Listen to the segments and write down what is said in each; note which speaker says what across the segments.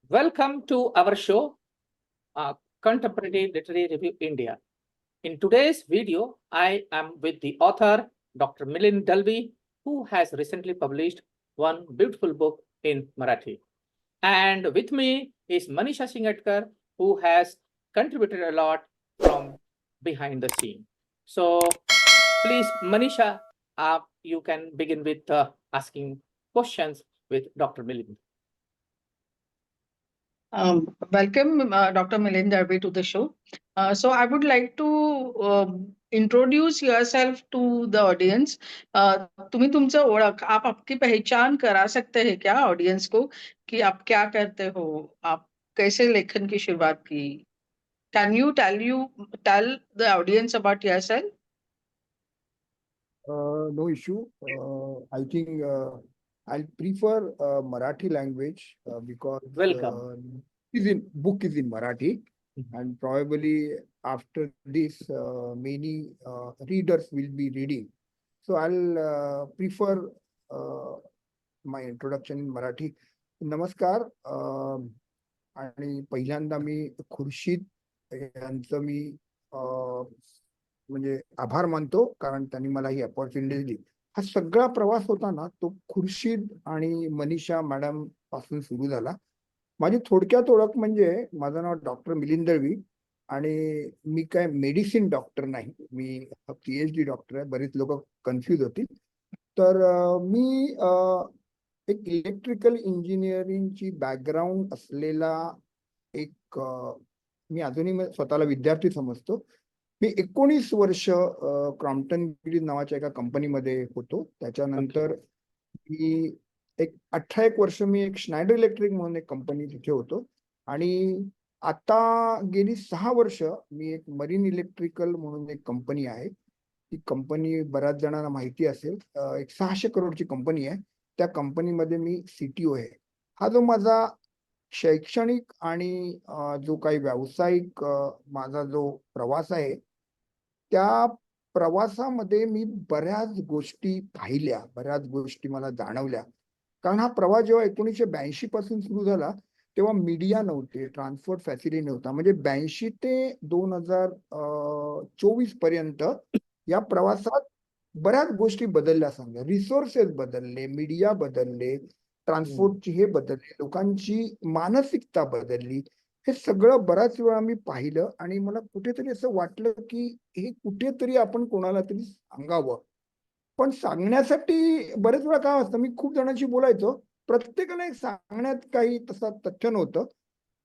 Speaker 1: Welcome to our show, Contemporary Literary Review India. In today's video, I am with the author, Dr. Milind Dalvi, who has recently published one beautiful book in Marathi. And with me is Manisha Singatkar, who has contributed a lot from behind the scene. So please, Manisha, you can begin with asking questions with Dr. Milind.
Speaker 2: Welcome, Dr. Milind Dalvi, to the show. So I would like to introduce yourself to the audience. तुम्ही तुमचं ओळख, आप आपकी पहचान करा सकते हैं क्या ऑडियंस को कि आप क्या करते हो, आप कैसे लेखन की शुरुआत की? Can you tell the audience about yourself?
Speaker 3: No issue. I think I'll prefer Marathi language because
Speaker 1: Welcome.
Speaker 3: book is in Marathi, and probably after this many readers will be reading. So I'll prefer my introduction in Marathi. नमस्कार. आणि पहिल्यांदा मी खुर्शीद यांचं मी म्हणजे आभार मानतो, कारण त्यांनी मला ही अपॉर्च्युनिटी दिली. हा सगळा प्रवास होता ना, तो खुर्शीद आणि मनीषा मॅडम पासून सुरू झाला. माझी थोडक्यात ओळख म्हणजे माझं नाव डॉक्टर मिलिंद दळवी आणि मी काय मेडिसिन डॉक्टर नाही, मी PhD डॉक्टर आहे. बरेच लोक कन्फ्यूज होतील. तर मी एक इलेक्ट्रिकल इंजिनिअरिंगची बॅकग्राऊंड असलेला एक मी अजूनही स्वतःला विद्यार्थी समजतो. मी 19 वर्ष क्रॉम्प्टन ब्रिज नावाच्या एका कंपनीमध्ये होतो. त्याच्यानंतर मी 18 वर्ष मी एक स्नायडर इलेक्ट्रिक म्हणून एक कंपनी तिथे होतो. आणि आता गेली 6 वर्ष मी एक मरीन इलेक्ट्रिकल म्हणून एक कंपनी आहे. ती कंपनी बऱ्याच जणांना माहिती असेल. एक 600 करोडची कंपनी आहे. त्या कंपनीमध्ये मी CTO आहे. हा जो माझा शैक्षणिक आणि जो काही व्यावसायिक माझा जो प्रवास आहे, त्या प्रवासामध्ये मी बऱ्याच गोष्टी पाहिल्या, बऱ्याच गोष्टी मला जाणवल्या. कारण हा प्रवास जेव्हा 1982 पासून सुरू झाला तेव्हा मीडिया नव्हते, ट्रान्सपोर्ट फॅसिलिटी नव्हता. म्हणजे 82 ते 2024 पर्यंत या प्रवासात बऱ्याच गोष्टी बदलल्या. सांगा, रिसोर्सेस बदलले, मीडिया बदलले, ट्रान्सपोर्टची हे बदलले, लोकांची मानसिकता बदलली. हे सगळं बराच वेळा मी पाहिलं आणि मला कुठेतरी असं वाटलं की हे कुठेतरी आपण कोणाला तरी सांगावं. पण सांगण्यासाठी बरेच वेळा काय असतं, मी खूप जणांशी बोलायचो, प्रत्येकाला एक सांगण्यात काही तसं तथ्य नव्हतं.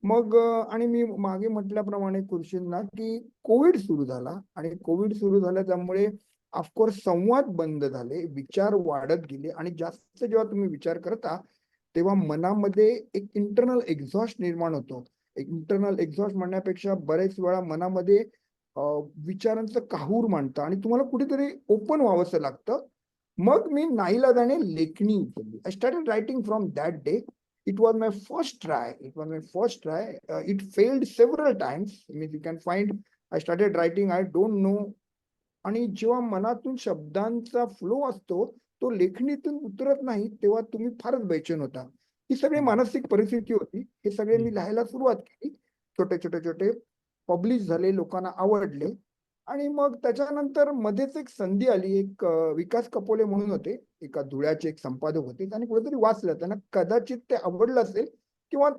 Speaker 3: मग आणि मी मागे म्हटल्याप्रमाणे खुर्शीदना की कोविड सुरू झाला आणि कोविड सुरू झाला त्यामुळे ऑफकोर्स संवाद बंद झाले, विचार वाढत गेले. आणि जास्त जेव्हा तुम्ही विचार करता तेव्हा मनामध्ये एक इंटरनल एक्झॉस्ट निर्माण होतो. इंटरनल एक्झॉस्ट म्हणण्यापेक्षा बरेच वेळा मनामध्ये विचारांचं काहूर मांडतं आणि तुम्हाला कुठेतरी ओपन व्हावंसं लागतं. मग मी नाईलाजाने लेखणी उचलली. I started writing from that day. It was my first try. It failed several times. I mean, you can find, I started writing, I don't know. आणि जेव्हा मनातून शब्दांचा फ्लो असतो तो लेखणीतून उतरत नाही तेव्हा तुम्ही फारच बेचैन होता. ही सगळी मानसिक परिस्थिती होती. हे सगळे मी लिहायला सुरुवात केली. छोटे पब्लिश झाले, लोकांना आवडले. आणि मग त्याच्यानंतर मध्येच एक संधी आली. एक विकास कपोले म्हणून होते, एका धुळ्याचे एक संपादक होते. त्यांनी कुठेतरी वाचलं, त्यांना कदाचित ते आवडलं असेल किंवा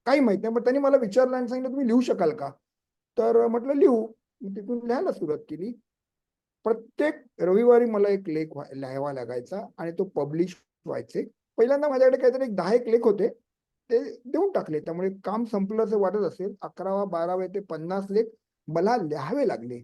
Speaker 3: काही माहित नाही. मग त्यांनी मला विचारलं आणि सांगितलं तुम्ही लिहू शकाल का? तर म्हटलं लिहू. तिथून लिहायला सुरुवात केली. प्रत्येक रविवारी मला एक लेख लिहावा लागायचा आणि तो पब्लिश व्हायचे. पहिल्यांदा माझ्याकडे काहीतरी 10 लेख होते, ते देऊन टाकले. त्यामुळे काम संपलं असं वाटत असेल. 11वा 12वा ते 50 लेख मला लिहावे लागले.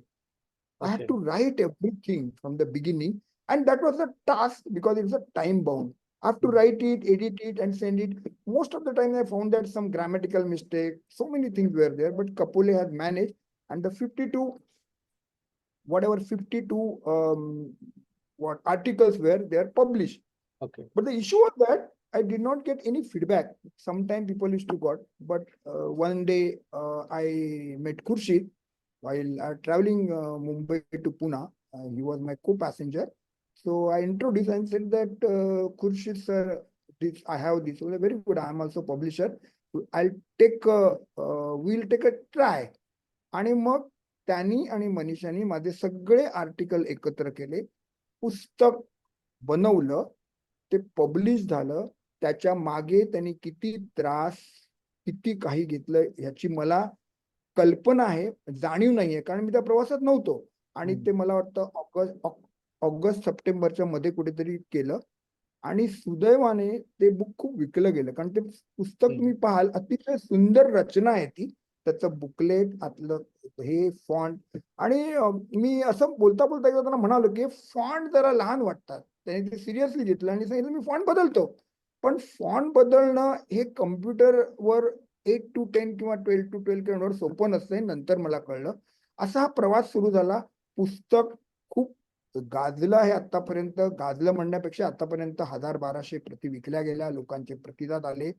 Speaker 3: I had to write everything from the beginning, and that was a task because it's a time bound. I have to write it, edit it, and send it. Most of the time, I found that some grammatical mistake, so many things were there, but Kapole has managed, and the 52 articles were there published.
Speaker 1: Okay.
Speaker 3: But the issue was that I did not get any feedback. Sometimes people used to got, but one day I met Khurshid while traveling Mumbai to Pune. He was my co-passenger. So I introduced and said that Khurshid sir, I have this. Very good. I am also publisher. I take will take a try. आणि मग त्यांनी आणि मनीषानी माझे सगळे article एकत्र केले, पुस्तक बनवलं, ते पब्लिश झालं. त्याच्या मागे त्यांनी किती त्रास, किती काही घेतलं ह्याची मला कल्पना आहे, जाणीव नाहीये, कारण मी त्या प्रवासात नव्हतो. आणि ते मला वाटतं ऑगस्ट सप्टेंबरच्या मध्ये कुठेतरी केलं. आणि सुदैवाने ते बुक खूप विकलं गेलं, कारण ते पुस्तक तुम्ही पाहाल अतिशय सुंदर रचना आहे ती, त्याचं बुकलेट आतलं हे फॉन्ट. आणि मी असं बोलता बोलता त्यांना म्हणालो की फॉन्ट जरा लहान वाटतात. त्यांनी ते सिरियसली घेतलं आणि सांगितलं मी फॉन्ट बदलतो. पण फॉन्ट बदलणं हे कम्प्युटरवर 8 to 10 किंवा 12 to 12 वर सोपं नसतंय, नंतर मला कळलं. असा हा प्रवास सुरू झाला. पुस्तक खूप गाजलं आहे आतापर्यंत. गाजलं म्हणण्यापेक्षा आतापर्यंत 1000-1200 प्रती विकल्या गेल्या, लोकांचे प्रतिसाद आले.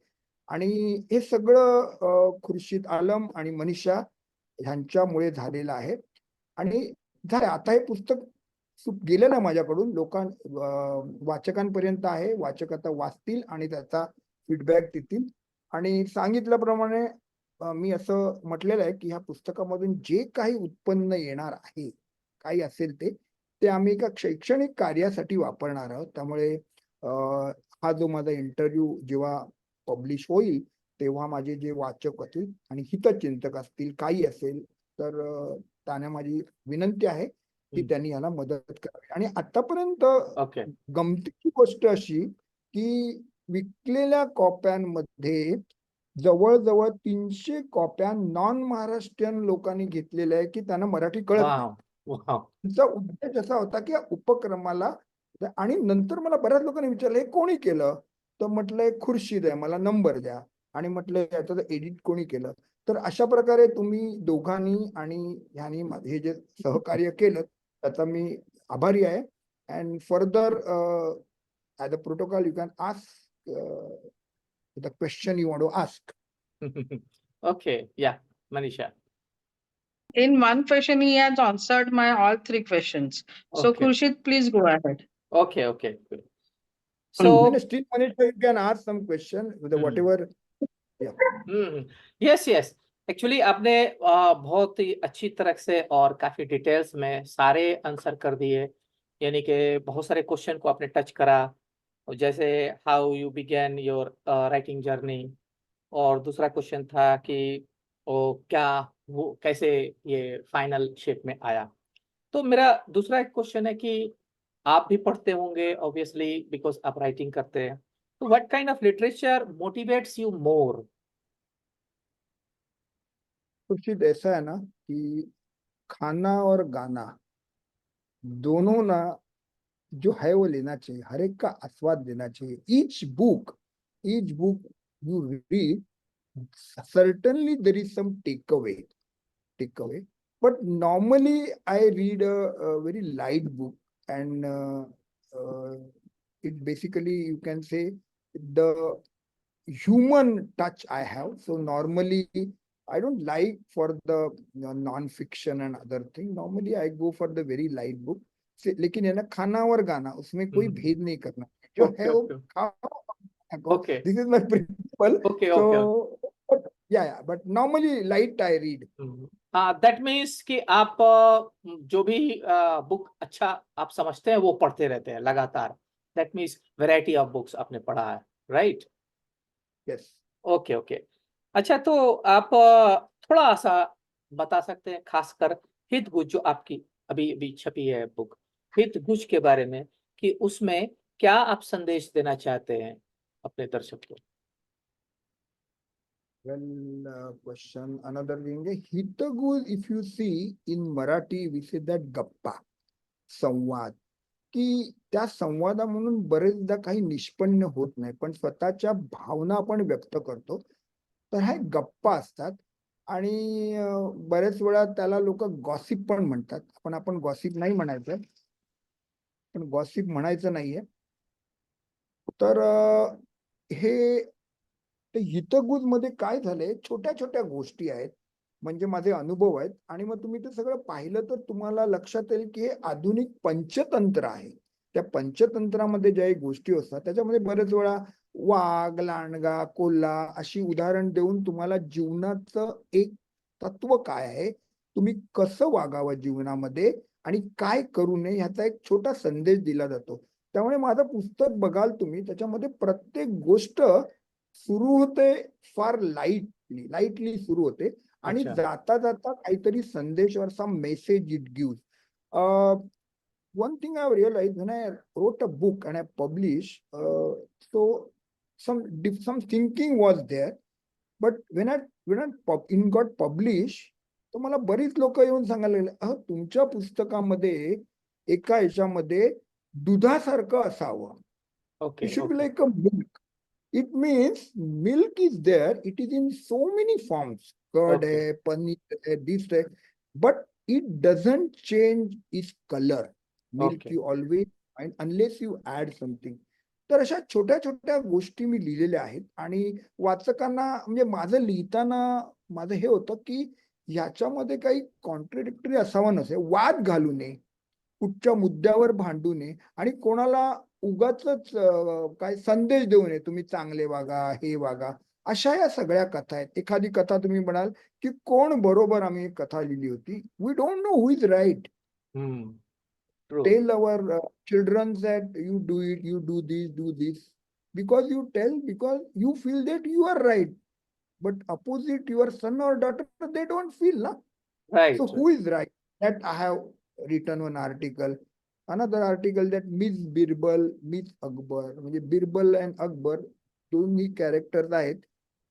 Speaker 3: आणि हे सगळं खुर्शीद आलम आणि मनीषा ह्यांच्यामुळे झालेलं आहे. आणि झालं आता हे पुस्तक गेलं ना माझ्याकडून, वाचकांपर्यंत आहे. वाचक आता वाचतील आणि त्याचा फीडबॅक देतील. आणि सांगितल्याप्रमाणे मी असं म्हटलेलं आहे की ह्या पुस्तकामधून जे काही उत्पन्न येणार आहे, काही असेल ते आम्ही एका शैक्षणिक कार्यासाठी वापरणार आहोत. त्यामुळे हा जो माझा इंटरव्ह्यू जेव्हा पब्लिश होईल तेव्हा माझे जे वाचक असतील आणि हितचिंतक असतील, काही असेल, तर त्यांना माझी विनंती आहे की त्यांनी याला मदत करावी. आणि आतापर्यंत गमतीची गोष्ट अशी की विकलेल्या कॉप्यांमध्ये जवळजवळ 300 कॉप्या नॉन महाराष्ट्रीयन लोकांनी घेतलेल्या आहे की त्यांना मराठी कळत नाही. त्यांचा उद्देश असा होता की या उपक्रमाला. आणि नंतर मला बऱ्याच लोकांनी विचारलं हे कोणी केलं, तर म्हटलंय खुर्शीद आहे, मला नंबर द्या. आणि म्हटलं याचं एडिट कोणी केलं. तर अशा प्रकारे तुम्ही दोघांनी आणि ह्यांनी हे जे सहकार्य केलं त्याचा मी आभारी आहे. And further as a protocol you can ask the question you want to ask.
Speaker 1: Okay, yeah, Manisha.
Speaker 2: In one question, he has answered my all 3 questions. So,
Speaker 1: Okay.
Speaker 2: Khurshid, please go ahead.
Speaker 1: Okay, good. So,
Speaker 3: still, Manisha, you can ask some question with whatever. Yeah.
Speaker 1: yes. Actually, आपने बहुत ही अच्छी तरह से और काफी details में सारे answer कर दिए. यानी कि बहुत सारे क्वेश्चन को आपने टच करा, जैसे how you begin your writing journey, और दूसरा क्वेश्चन था कि क्या वो कैसे ये फाइनल शेप में आया. तो मेरा दूसरा एक क्वेश्चन है कि आप भी पढ़ते होंगे ऑब्वियसली, बिकॉज आप राइटिंग करते हैं. तो what kind of literature motivates you more?
Speaker 3: Khurshid, ऐसा है ना कि खाना और गाना दोनों ना जो है वो लेना चाहिए, हर एक का आस्वाद लेना चाहिए. Each book you read, certainly there is some takeaway. But normally I read a very light book, and it basically, you can say, the human touch I have. So normally I don't like for the non-fiction and other thing. Normally I go for the very light book. लेकिन है ना, खाना और गाना उसमें कोई भेद नहीं करना, जो है वो खाओ. This is my principle. So yeah, but normally light I read.
Speaker 1: That means कि आप जो भी बुक अच्छा आप समझते हैं वो पढ़ते रहते हैं लगातार. That means variety of books आपने पढ़ा है, right?
Speaker 3: Yes.
Speaker 1: Okay. अच्छा, तो आप थोड़ा सा बता सकते हैं, खासकर हितगुज जो आपकी अभी छपी है बुक, हितगुज के बारे में, कि उसमें क्या आप संदेश देना चाहते हैं अपने दर्शक को?
Speaker 3: Well, question another thing. Hitguj, if you see in Marathi, we say that गप्पा, संवाद, की त्या संवादा म्हणून बरेचदा काही निष्पन्न होत नाही, पण स्वतःच्या भावना आपण व्यक्त करतो. तर ह्या गप्पा असतात. आणि बरेच वेळा त्याला लोक गॉसिप पण म्हणतात. आपण गॉसिप नाही म्हणायचं, पण गॉसिप म्हणायचं नाहीये. तर हे हितगुज मध्ये काय झालंय, छोट्या छोट्या गोष्टी आहेत, म्हणजे माझे अनुभव आहेत. आणि मग तुम्ही ते सगळं पाहिलं तर तुम्हाला लक्षात येईल की हे आधुनिक पंचतंत्र आहे. त्या पंचतंत्रामध्ये ज्या गोष्टी असतात त्याच्यामध्ये बरेच वेळा वाघ, लांडगा, कोल्हा अशी उदाहरण देऊन तुम्हाला जीवनाचं एक तत्व काय आहे, तुम्ही कसं वागावं जीवनामध्ये आणि काय करू नये ह्याचा एक छोटा संदेश दिला जातो. त्यामुळे माझं पुस्तक बघाल तुम्ही, त्याच्यामध्ये प्रत्येक गोष्ट सुरू होते फार लाईटली सुरू होते आणि
Speaker 1: अच्छा.
Speaker 3: जाता जाता काहीतरी संदेश or some message it gives. One thing I've realized when I wrote a book and I published, so some thinking was there, but when it got published, तर मला बरीच लोक येऊन सांगायला लागले, तुमच्या पुस्तकामध्ये एका ह्याच्यामध्ये दुधासारखं असावं.
Speaker 1: Okay.
Speaker 3: It should be
Speaker 1: Okay.
Speaker 3: like a milk. It means milk is there. It is in so many forms. Curd
Speaker 1: Okay.
Speaker 3: hai, paneer hai, this hai, but it doesn't change its color. Milk
Speaker 1: Okay.
Speaker 3: you always find unless you add something. तर अशा छोट्या छोट्या गोष्टी मी लिहिलेल्या आहेत आणि वाचकांना म्हणजे माझं लिहिताना माझं हे होतं की ह्याच्यामध्ये काही कॉन्ट्रडिक्टरी असावं नसे, वाद घालू नये, कुठच्या मुद्द्यावर भांडू नये आणि कोणाला उगाचच काय संदेश देऊ नये, तुम्ही चांगले वागा, हे वागा. अशा या सगळ्या कथा आहेत. एखादी कथा तुम्ही म्हणाल की कोण बरोबर, आम्ही एक कथा लिहिली होती, we don't know who is right.
Speaker 1: True.
Speaker 3: Tell our children that you do this, because you tell, because you feel that you are right, but opposite your son or daughter, they don't feel, na?
Speaker 1: Right.
Speaker 3: So who is right? That I have written one article, another article that Miss Birbal, Miss Akbar, म्हणजे Birbal and Akbar दोन्ही characters आहेत,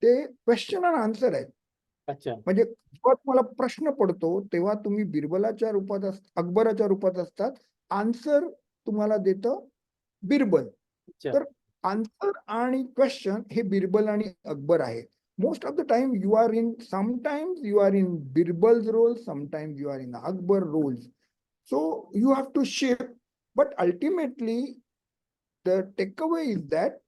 Speaker 3: ते question and answer आहेत.
Speaker 1: अच्छा.
Speaker 3: म्हणजे जेव्हा तुम्हाला प्रश्न पडतो तेव्हा तुम्ही बिरबलाच्या रूपात अकबराच्या रूपात असतात, आन्सर तुम्हाला देतं बिरबल.
Speaker 1: अच्छा.
Speaker 3: तर आन्सर आणि क्वेश्चन हे बिरबल आणि अकबर आहे. Most of the time you are in, sometimes you are in Birbal's role, sometimes you are in Akbar roles. So you have to shift, but ultimately the takeaway is that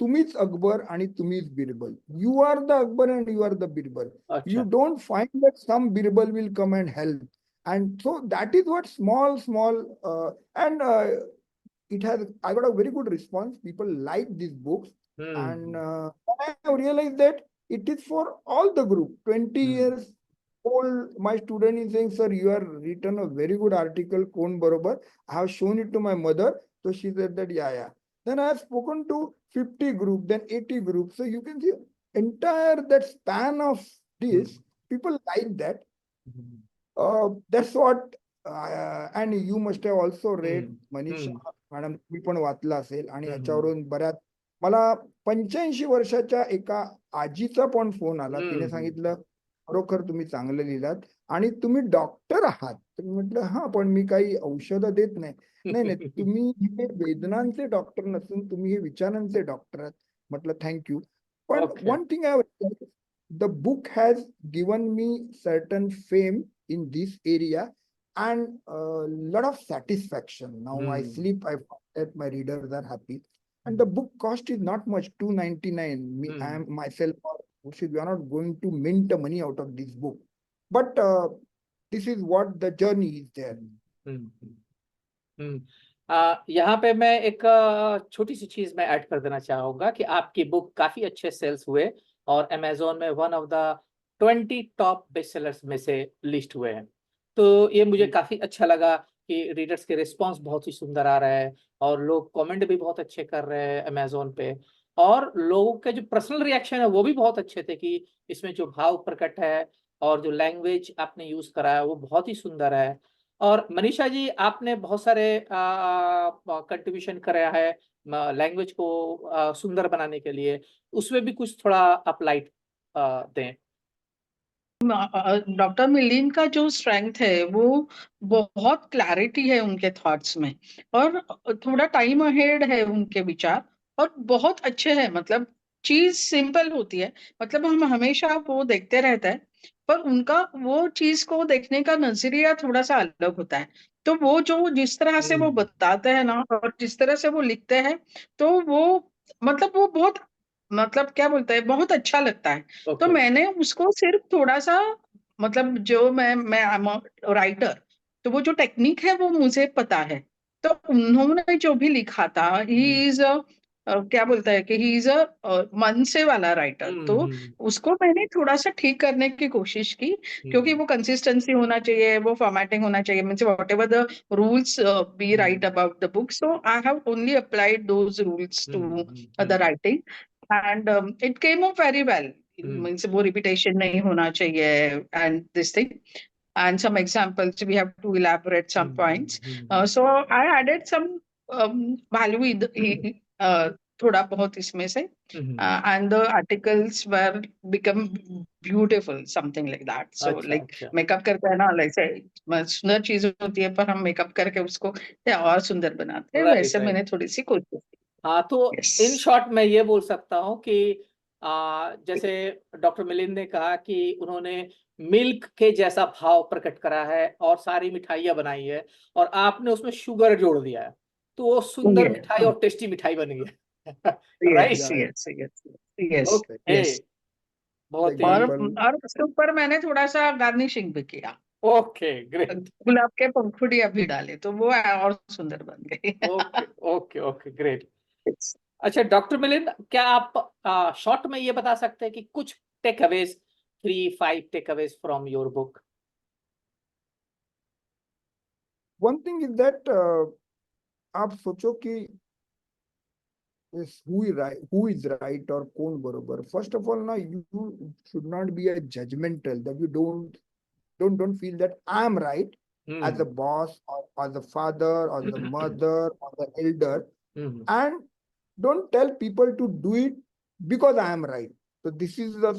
Speaker 3: तुम्हीच अकबर आणि तुम्हीच Birbal. You are the Akbar and you are the Birbal.
Speaker 1: अच्छा.
Speaker 3: You don't find that some Birbal will come and help. And so that is what small, and it has, I got a very good response. People like these books. And I have realized that it is for all the group. 20 years old, my student is saying, sir, you have written a very good article, Kon Barobar. I have shown it to my mother. So she said that, yeah. Then I have spoken to 50 group, then 80 groups. So you can see entire that span of this, people like that. That's what, and you must have also read, Manisha, madam तुम्ही पण वाचला असेल आणि याच्यावरून बऱ्याच, मला 85 वर्षाच्या एका आजीचा पण फोन आला. तिने सांगितलं, खरोखर तुम्ही चांगलं लिहिलात आणि तुम्ही डॉक्टर आहात. तर म्हटलं हा, पण मी काही औषधं देत नाही. नाही, तुम्ही हे वेदनांचे डॉक्टर नसून तुम्ही हे विचारांचे डॉक्टर आहात. म्हटलं थँक्यू. पण one thing I the book has given me certain fame in this area and lot of satisfaction. Now I sleep, I find that my readers are happy, and the book cost is not much, $2.99. Me, I am myself, we are not going to mint money out of this book, but this is what the journey is there.
Speaker 1: यहाँ पे मैं एक छोटी C चीज मैं add कर देना चाहूंगा कि आपकी book काफी अच्छे सेल्स हुए और अमेजोन में one of the 20 top best sellers में से लिस्ट हुए हैं. तो ये मुझे काफी अच्छा लगा कि रीडर्स के रिस्पांस बहुत ही सुंदर आ रहा है और लोग कमेंट भी बहुत अच्छे कर रहे हैं अमेजोन पे, और लोगों के जो पर्सनल रिएक्शन है वो भी बहुत अच्छे थे कि इसमें जो भाव प्रकट है और जो लैंग्वेज आपने यूज करा है वो बहुत ही सुंदर है. और मनीषा जी, आपने बहुत सारे कंट्रीब्यूशन कराया है लैंग्वेज को सुंदर बनाने के लिए, उसमें भी कुछ थोड़ा आप लाइट दें.
Speaker 2: डॉक्टर मिलिंद का जो स्ट्रेंथ है वो बहुत क्लैरिटी है उनके थॉट्स में, और थोड़ा टाइम अहेड है उनके विचार, और बहुत अच्छे हैं. मतलब चीज सिंपल होती है, मतलब हम हमेशा वो देखते रहते हैं, पर उनका वो चीज को देखने का नजरिया थोड़ा सा अलग होता है. तो वो जो जिस तरह से वो बताते हैं ना, और जिस तरह से वो लिखते हैं, तो वो मतलब वो बहुत, मतलब क्या बोलते हैं, बहुत अच्छा लगता है. तो मैंने उसको सिर्फ थोड़ा सा, मतलब जो मैं राइटर, तो वो जो टेक्निक है वो मुझे पता है. तो उन्होंने जो भी लिखा था, ही इज क्या बोलता है कि ही इज अ मन से वाला राइटर, तो उसको मैंने थोड़ा सा ठीक करने की कोशिश की, क्योंकि वो कंसिस्टेंसी होना चाहिए, वो फॉर्मेटिंग होना चाहिए, means whatever the rules we write about the book, so I have only applied those rules to the writing and it came out very well, means वो रिपीटेशन नहीं होना चाहिए and this thing, and some examples we have to elaborate some points. So I added some value थोड़ा बहुत इसमें से, and the articles were become beautiful, something like that. So like makeup करके है ना, ऐसे सुंदर चीज होती है पर हम मेकअप करके उसको और सुंदर बनाते हैं, वैसे मैंने थोड़ी सी कोशिश की।
Speaker 1: हाँ, तो इन शॉर्ट मैं ये बोल सकता हूँ कि जैसे डॉक्टर मिलिंद ने कहा कि उन्होंने मिल्क के जैसा भाव प्रकट करा है और सारी मिठाइयाँ बनाई है और आपने उसमें शुगर जोड़ दिया है, तो वो सुंदर मिठाई और टेस्टी मिठाई बन गई है। राइट?
Speaker 2: यस,
Speaker 1: ओके, बहुत ही
Speaker 2: और उसके ऊपर मैंने थोड़ा सा गार्निशिंग भी किया।
Speaker 1: Okay, great.
Speaker 2: गुलाब के पंखुड़ियां भी डाले तो वो और सुंदर बन गई।
Speaker 1: Okay okay okay, great. अच्छा डॉक्टर मिलिंद, क्या आप शॉर्ट में ये बता सकते हैं कि कुछ takeaways, 3-5 takeaways from your book?
Speaker 3: One thing is that, आप सोचो कि who is right or कौन बरोबर. First of all, now you should not be a judgmental, that you don't feel that I'm right as a boss or as a father or the mother or the elder, and don't tell people to do it because I am right. So this is the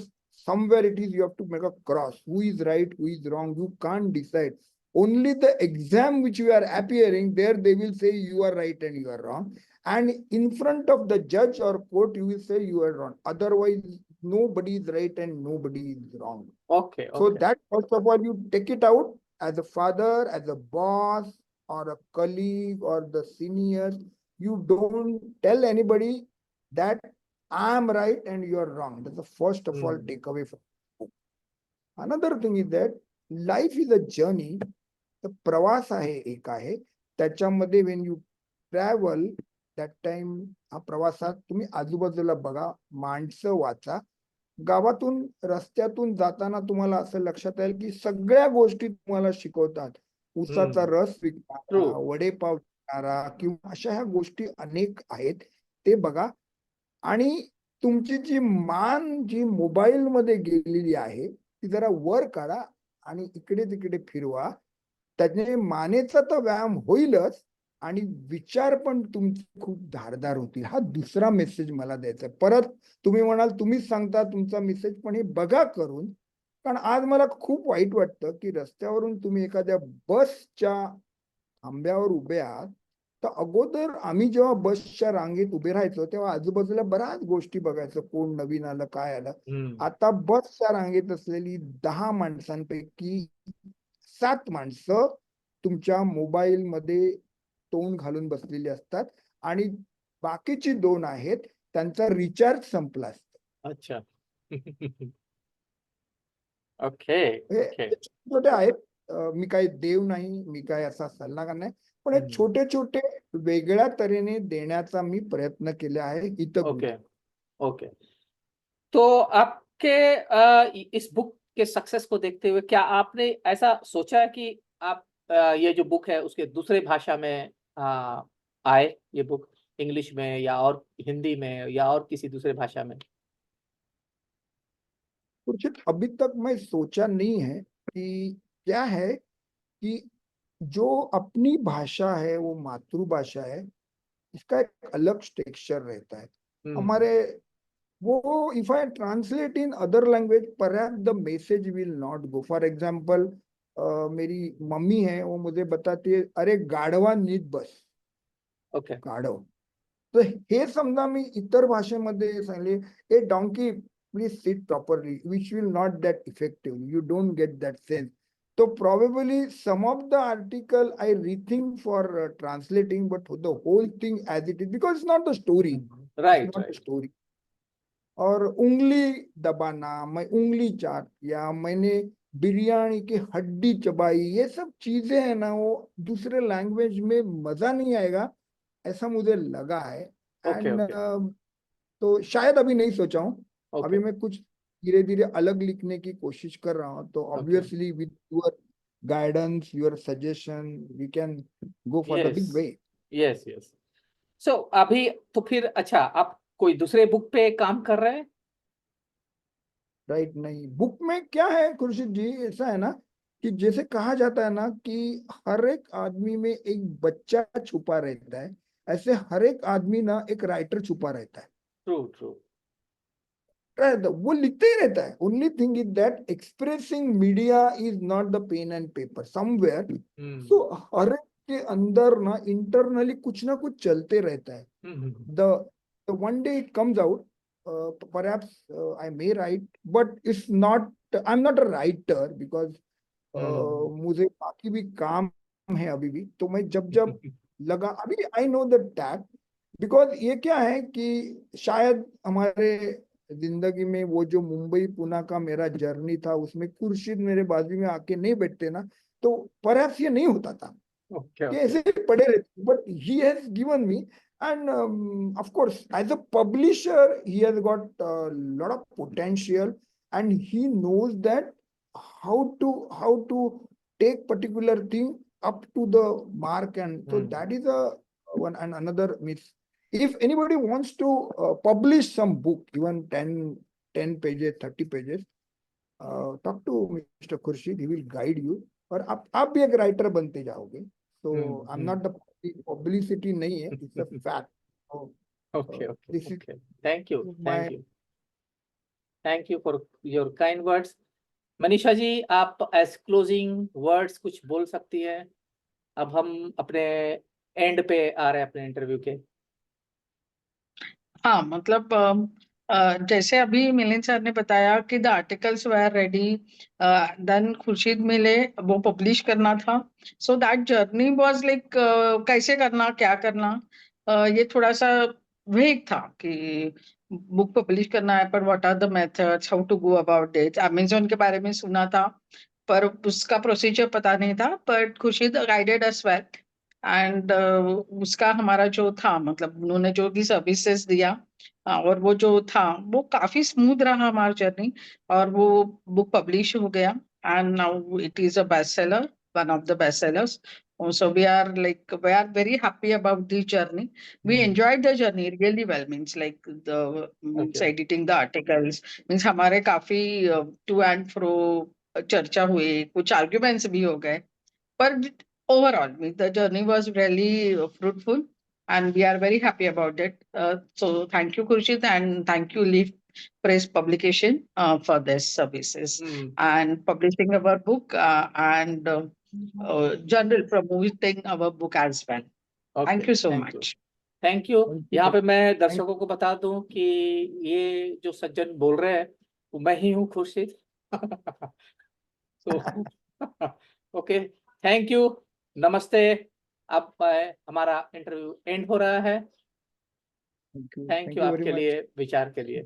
Speaker 3: somewhere it is you have to make a cross. Who is right, who is wrong? You can't decide. Only the exam which you are appearing there, they will say you are right and you are wrong. And in front of the judge or court, you will say you are wrong. Otherwise, nobody is right and nobody is wrong.
Speaker 1: Okay.
Speaker 3: So that first of all, you take it out as a father, as a boss, or a colleague, or the seniors. You don't tell anybody that I'm right and you're wrong. That's the first of all takeaway from the book. Another thing is that life is a journey. The प्रवास आहे एक आहे, त्याच्यामध्ये when you travel that time, हा प्रवासात तुम्ही आजूबाजूला बघा, माणसं वाचा. गावातून रस्त्यातून जाताना तुम्हाला असं लक्षात येईल की सगळ्या गोष्टी तुम्हाला शिकवतात. उसाचा रस विकणारा, वडेपाव विकणारा किंवा अशा ह्या गोष्टी अनेक आहेत, ते बघा. आणि तुमची जी मान जी मोबाईल मध्ये गेलेली आहे ती जरा वर काढा आणि इकडे तिकडे फिरवा. त्याने मानेचा तर व्यायाम होईलच आणि विचार पण तुमचे खूप धारदार होतील. हा दुसरा मेसेज मला द्यायचा. परत तुम्ही म्हणाल तुम्हीच सांगता तुमचा मेसेज, पण हे बघा करून. कारण आज मला खूप वाईट वाटतं की रस्त्यावरून तुम्ही एखाद्या बसच्या थांब्यावर उभे आहात, तर अगोदर आम्ही जेव्हा बसच्या रांगेत उभे राहायचो तेव्हा आजूबाजूला बऱ्याच गोष्टी बघायचो, कोण नवीन आलं, काय आलं. आता बसच्या रांगेत असलेली 10 माणसांपैकी 7 माणसं तुमच्या मोबाईल मध्ये तोंड घालून बसलेली असतात आणि बाकीची 2 आहेत त्यांचा रिचार्ज संपला असतो.
Speaker 1: अच्छा. ओके.
Speaker 3: छोटे आहेत. मी काही देव नाही, मी काय असा सल्लागार नाही, पण हे छोटे छोटे वेगळ्या तऱ्हेने देण्याचा मी प्रयत्न केला आहे.
Speaker 1: ओके. तो आपके इस बुक के सक्सेस को देखते हुए क्या आपने ऐसा सोचा है कि आप ये जो बुक है उसके दूसरे भाषा में आए, ये बुक इंग्लिश में या और हिंदी में या और किसी दूसरे भाषा में?
Speaker 3: कुछ अभी तक मैं सोचा नहीं है कि क्या है कि जो अपनी भाषा है वो मातृभाषा है, इसका एक अलग टेक्सचर रहता है. हमारे वो if I translate in other language perhaps the message will not go. For example, मेरी मम्मी है, वो मुझे बताती है, अरे गाढवा नीट बस.
Speaker 1: ओके.
Speaker 3: गाढव. तर हे समजा मी इतर भाषेमध्ये सांगले, a donkey please sit properly, which will not that effective. You don't get that sense. So probably some of the article I rethink for translating, but the whole thing as it is, because it's not the story.
Speaker 1: Right.
Speaker 3: The story. और उंगली दबाना, मैं उंगली चाट, या मैंने बिरयानी की हड्डी चबाई, ये सब चीजें है ना, वो दूसरे लैंग्वेज में मजा नहीं आएगा, ऐसा मुझे लगा है.
Speaker 1: ओके
Speaker 3: एंड
Speaker 1: ओके
Speaker 3: तो शायद अभी नहीं सोचा हूँ, अभी
Speaker 1: ओके
Speaker 3: मैं कुछ धीरे धीरे अलग लिखने की कोशिश कर रहा हूँ, तो obviously with your guidance, your suggestion, we can go for the big
Speaker 1: yes
Speaker 3: way.
Speaker 1: Yes yes. So अभी तो फिर अच्छा, आप कोई दूसरे बुक पे काम कर रहे हैं?
Speaker 3: राइट, नहीं बुक में क्या है खुर्शीद जी, ऐसा है ना कि जैसे कहा जाता है ना कि हर एक आदमी में एक बच्चा छुपा रहता है, ऐसे हर एक आदमी ना एक राइटर छुपा रहता है।
Speaker 1: True true.
Speaker 3: वो लिखते ही रहता है। Only thing is that expressing media is not the pen and paper somewhere. So हर एक के अंदर ना इंटरनली कुछ ना कुछ चलते रहता है। the one day it comes out, perhaps I may write, but it's not, I'm not a writer because मुझे बाकी भी काम है अभी भी। तो मैं जब जब लगा अभी I know the tag, because ये क्या है कि शायद हमारे जिंदगी में वो जो मुंबई पुणे का मेरा जर्नी था उसमें खुर्शीद मेरे बाजू में आके नहीं बैठते ना, तो परहैप्स ये नहीं होता था।
Speaker 1: ओके
Speaker 3: ये
Speaker 1: ओके
Speaker 3: ऐसे ही पड़े रहते, but he has given me, and of course as a publisher he has got a lot of potential, and he knows that how to take particular thing up to the mark, and so that is a one and another myth. If anybody wants to publish some book, even 10 pages, 30 pages, talk to Mr. Khurshid, he will guide you, और आप भी एक writer बनते जाओगे। So I'm not the publicity नहीं है, it's a fact. So,
Speaker 1: okay okay
Speaker 3: this is
Speaker 1: okay. Thank you
Speaker 3: my
Speaker 1: thank you thank you for your kind words. Manisha ji, आप as closing words कुछ बोल सकती है? अब हम अपने एंड पे आ रहे हैं अपने इंटरव्यू के।
Speaker 2: हाँ, मतलब जैसे अभी मिलिंद सर ने बताया कि the articles were ready, then Khurshid मिले, वो पब्लिश करना था। So that journey was like कैसे करना, क्या करना, ये थोड़ा सा वेग था कि बुक पब्लिश करना है, पर what are the methods, how to go about it. Amazon के बारे में सुना था, पर उसका प्रोसीजर पता नहीं था, but Khurshid guided us well. End उसका हमारा जो था, मतलब उन्होंने जो भी सर्विसेज दिया, और वो जो था वो काफी स्मूथ रहा हमारा जर्नी, और वो बुक पब्लिश हो गया, and now it is a best seller, one of the best sellers. So we are very happy about the journey. We enjoyed the journey really well. Means like
Speaker 1: Okay.
Speaker 2: editing the articles. Means हमारे काफी to and fro चर्चा हुई, कुछ arguments भी हो गए, but overall the journey was really fruitful, and we are very happy about it. So thank you, Khurshid, and thank you, Leaf Press Publication, for this services and publishing our book, and general promoting our book as well. Thank you so much.
Speaker 1: Thank you.
Speaker 3: Thank you.
Speaker 1: यहाँ पे मैं दर्शकों को बता दूं कि ये जो सज्जन बोल रहे हैं वो मैं ही हूँ, खुर्शीद। तो ओके, थैंक यू, नमस्ते। अब हमारा इंटरव्यू एंड हो रहा है।
Speaker 3: Thank you.
Speaker 1: Thank
Speaker 3: Thank
Speaker 1: you
Speaker 3: you very
Speaker 1: आपके
Speaker 3: much.
Speaker 1: लिए, विचार के लिए।